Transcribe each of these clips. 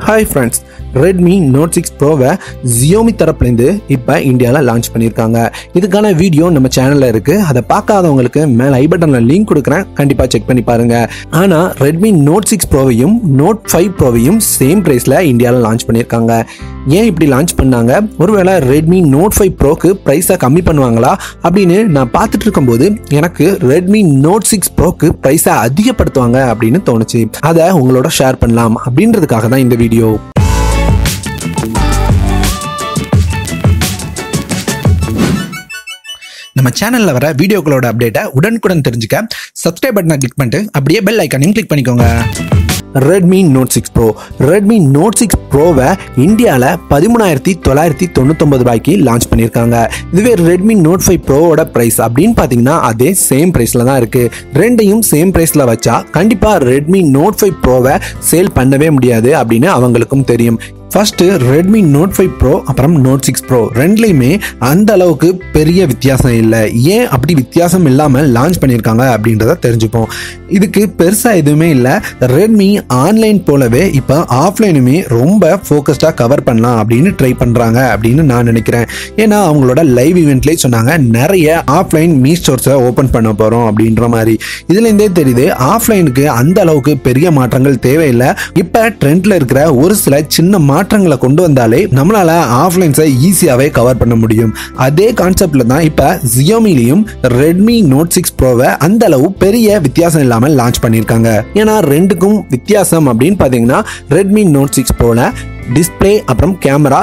Hi friends, Redmi Note 6 Pro-வை Xiaomi தரப்புலேருந்து இப்போ இந்தியாவில் லான்ச் பண்ணியிருக்காங்க. இதுக்கான வீடியோ நம்ம சேனலில் இருக்குது. அதை பார்க்காதவங்களுக்கு மேலே ஐ பட்டனில் லிங்க் கொடுக்குறேன், கண்டிப்பாக செக் பண்ணி பாருங்கள். ஆனால் Redmi Note 6 Pro-வையும் Note 5 Pro-வையும் சேம் ப்ரைஸில் இந்தியாவில் லான்ச் பண்ணியிருக்காங்க. ஏன் இப்படி லான்ச் பண்ணாங்க? ஒருவேளை Redmi Note 5 Pro-க்கு ப்ரைஸை கம்மி பண்ணுவாங்களா அப்படின்னு நான் பார்த்துட்டு இருக்கும்போது எனக்கு Redmi Note 6 Pro-க்கு ப்ரைஸை அதிகப்படுத்துவாங்க அப்படின்னு தோணுச்சு. அதை உங்களோட ஷேர் பண்ணலாம் அப்படின்றதுக்காக தான் இந்த வீடியோ. நம்ம சேனல்ல வர வீடியோக்களோட அப்டேட்டை உடனுக்குடன் தெரிஞ்சுக்க சப்ஸ்கிரைப் பட்டனை கிளிக் பண்ணிட்டு அப்படியே பெல் ஐகானையும் கிளிக் பண்ணிக்கோங்க. Redmi Note 6 Pro Redmi Note 6 Pro-வை இந்தியாவில் 13,999 ரூபாய்க்கு லான்ச் பண்ணியிருக்காங்க. இதுவே Redmi Note 5 Pro-ஓட ப்ரைஸ் அப்படின்னு பார்த்தீங்கன்னா அதே சேம் ப்ரைஸில் தான் இருக்குது. ரெண்டையும் சேம் ப்ரைஸில் வச்சா கண்டிப்பாக Redmi Note 5 Pro-வை சேல் பண்ணவே முடியாது அப்படின்னு அவங்களுக்கும் தெரியும். ஃபர்ஸ்ட்டு Redmi Note 5 Pro அப்புறம் Note 6 Pro ரெண்டுலேயுமே அந்த அளவுக்கு பெரிய வித்தியாசம் இல்லை. ஏன் அப்படி வித்தியாசம் இல்லாமல் லான்ச் பண்ணியிருக்காங்க அப்படின்றத தெரிஞ்சுப்போம். இதுக்கு பெருசாக எதுவுமே இல்லை. ரெட்மி ஆன்லைன் போலவே இப்போ ஆஃப்லைனுமே ரொம்ப ஃபோக்கஸ்டாக கவர் பண்ணலாம் அப்படின்னு ட்ரை பண்ணுறாங்க அப்படின்னு நான் நினைக்கிறேன். ஏன்னா அவங்களோட லைவ் ஈவெண்ட்லேயே சொன்னாங்க நிறைய ஆஃப்லைன் மீ ஸ்டோர்ஸை ஓப்பன் பண்ண போகிறோம் அப்படின்ற மாதிரி. இதுலேருந்தே தெரியுது ஆஃப்லைனுக்கு அந்த அளவுக்கு பெரிய மாற்றங்கள் தேவையில்லை. இப்போ ட்ரெண்டில் இருக்கிற ஒரு சில சின்ன மாற்றங்களை கொண்டு வந்தாலே நம்மளால ஆஃப்லைன்ஸை ஈஸியாவே கவர் பண்ண முடியும். அதே கான்செப்ட்ல தான் இப்ப Xiaomiலையும் Redmi Note 6 Pro-வை அந்த அளவு பெரிய வித்தியாசம் இல்லாம லான்ச் பண்ணியிருக்காங்க. ஏன்னா ரெண்டுக்கும் வித்தியாசம் அப்படின்னு பாத்தீங்கன்னா Redmi Note 6 Pro-ல டிஸ்பிளே அப்புறம் கேமரா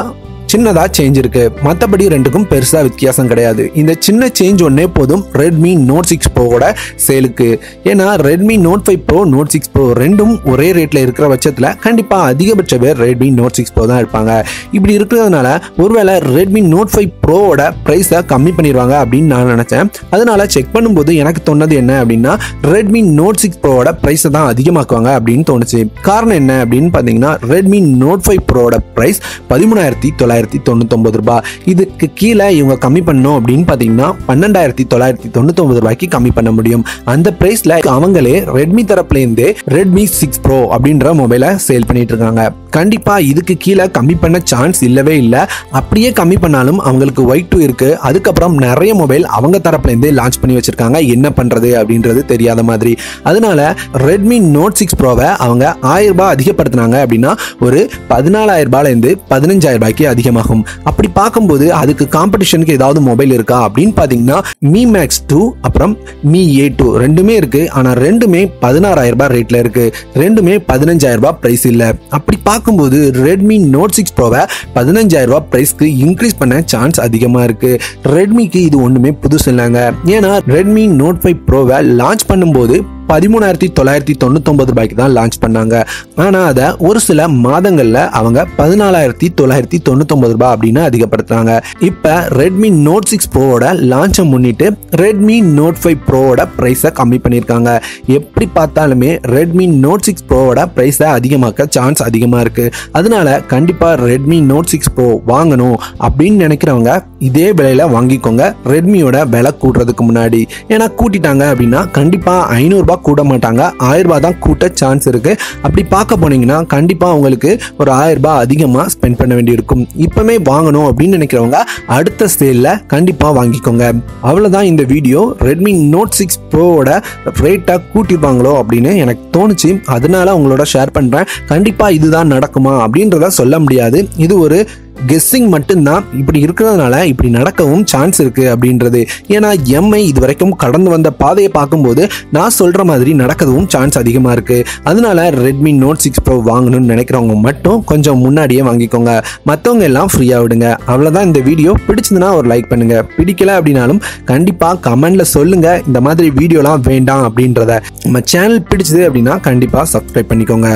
சின்னதா சேஞ்ச் இருக்கு. மற்றபடி ரெண்டுக்கும் பெருசா வித்தியாசம் கிடையாது. இந்த சின்ன சேஞ்ச் ஒன்னே போதும் Redmi Note 6 Pro-ஓட சேலுக்கு. ஏன்னா Redmi Note 5 Pro, Note 6 Pro ரெண்டும் ஒரே ரேட்ல இருக்கிற பட்சத்துல கண்டிப்பா அதிகபட்ச பேர் Redmi Note 6 Pro தான் இருப்பாங்க. இப்படி இருக்கிறதுனால ஒருவேளை Redmi Note 5 Pro-ஓட பிரைஸை கம்மி பண்ணிடுவாங்க அப்படின்னு நான் நினைச்சேன். அதனால செக் பண்ணும்போது எனக்கு தோணுது என்ன அப்படின்னா Redmi Note 6 Pro-ஓட பிரைஸை தான் அதிகமாக்குவாங்க அப்படின்னு தோணுச்சு. காரணம் என்ன அப்படின்னு பாத்தீங்கன்னா Redmi Note 5 Pro-ஓட பிரைஸ் 13,999 ரூபாய். இதுக்கு கீழே இவங்க கம்மி பண்ணணும் அப்படின்னு பாத்தீங்கன்னா 12,999 ரூபாய்க்கு கம்மி பண்ண முடியும். அந்த பிரைஸ்ல அவங்களே ரெட்மி தரப்புல இருந்து Redmi 6 Pro அப்படின்ற மொபைலை சேல் பண்ணிட்டு இருக்காங்க. கண்டிப்பா இதுக்கு கீழே கம்மி பண்ண சான்ஸ் இல்லவே இல்லை. அப்படியே கம்மி பண்ணாலும் அவங்களுக்கு Y2 இருக்கு. அதுக்கப்புறம் நிறைய மொபைல் அவங்க தரப்புல இருந்து லான்ச் பண்ணி வச்சிருக்காங்க. என்ன பண்றது அப்படின்றது தெரியாத மாதிரி. அதனால Redmi Note 6 Pro-வை அவங்க 1000 ரூபாய் அதிகப்படுத்தினாங்க அப்படின்னா ஒரு 14,000 ரூபாயில இருந்து 15,000 ரூபாய்க்கு அதிகமாகும். அப்படி பார்க்கும்போது அதுக்கு காம்படிஷனுக்கு ஏதாவது மொபைல் இருக்கா அப்படின்னு பாத்தீங்கன்னா Mi Max 2 அப்புறம் Mi A2 ரெண்டுமே இருக்கு. ஆனா ரெண்டுமே 16,000 ரூபாய் ரேட்ல இருக்கு. ரெண்டுமே 15,000 ரூபாய் பிரைஸ் இல்ல. அப்படி பார்க்கும்போது Redmi Note 6 Pro-வை 15,000 ரூபாய் பிரைஸ்க்கு இன்க்ரீஸ் பண்ண சான்ஸ் அதிகமா இருக்கு. ரெட்மிக்கு இது ஒண்ணுமே புதுசு இல்லைங்க. ஏன்னா Redmi Note 5 Pro-வை லான்ச் பண்ணும்போது 13,999 ரூபாய்க்கு தான் லான்ச் பண்ணாங்க. ஆனா அதை ஒரு சில மாதங்கள்ல அவங்க 14,999 ரூபாய் அப்படின்னு அதிகப்படுத்துறாங்க. இப்ப Redmi Note 6 Pro-ஓட லான்ச்சை முன்னிட்டு Redmi Note 5 Pro-ஓட பிரைஸை கம்மி பண்ணியிருக்காங்க. எப்படி பார்த்தாலுமே Redmi Note 6 Pro-ஓட பிரைஸை அதிகமாக்க சான்ஸ் அதிகமா இருக்கு. அதனால கண்டிப்பா Redmi Note 6 Pro வாங்கணும் அப்படின்னு நினைக்கிறவங்க இதே விலையில வாங்கிக்கோங்க. ரெட்மியோட விலை கூட்டுறதுக்கு முன்னாடி. ஏன்னா கூட்டிட்டாங்க அப்படின்னா கண்டிப்பா 500 ரூபாய் கூட மாட்டாங்க, 1000 ரூபாய் தான் கூட்ட சான்ஸ் இருக்கு. அப்படி பார்க்க போனீங்கன்னா கண்டிப்பா உங்களுக்கு ஒரு 1000 ரூபாய் அதிகமா ஸ்பெண்ட் பண்ண வேண்டியிருக்கும். இப்பவுமே வாங்கணும் அப்படின்னு நினைக்கிறவங்க அடுத்த சேல்ல கண்டிப்பா வாங்கிக்கோங்க. அவ்வளவுதான் இந்த வீடியோ. Redmi Note 6 Pro-ஓட ரேட்டை கூட்டிருப்பாங்களோ அப்படின்னு எனக்கு தோணுச்சு. அதனால உங்களோட ஷேர் பண்றேன். கண்டிப்பா இதுதான் நடக்குமா அப்படின்றத சொல்ல முடியாது. இது ஒரு கெஸ்ஸிங் மட்டும்தான். இப்படி இருக்கிறதுனால இப்படி நடக்கவும் சான்ஸ் இருக்கு அப்படின்றது. ஏன்னா எம்ஐ இது வரைக்கும் கடந்து வந்த பாதையை பார்க்கும்போது நான் சொல்ற மாதிரி நடக்கவும் சான்ஸ் அதிகமா இருக்கு. அதனால Redmi Note 6 Pro வாங்கணும்னு நினைக்கிறவங்க மட்டும் கொஞ்சம் முன்னாடியே வாங்கிக்கோங்க. மற்றவங்க எல்லாம் ஃப்ரீயா விடுங்க. அவ்வளவுதான் இந்த வீடியோ. பிடிச்சதுன்னா ஒரு லைக் பண்ணுங்க. பிடிக்கல அப்படின்னாலும் கண்டிப்பா கமெண்ட்ல சொல்லுங்க இந்த மாதிரி வீடியோலாம் வேண்டாம் அப்படின்றத. நம்ம சேனல் பிடிச்சது அப்படின்னா கண்டிப்பா சப்ஸ்கிரைப் பண்ணிக்கோங்க.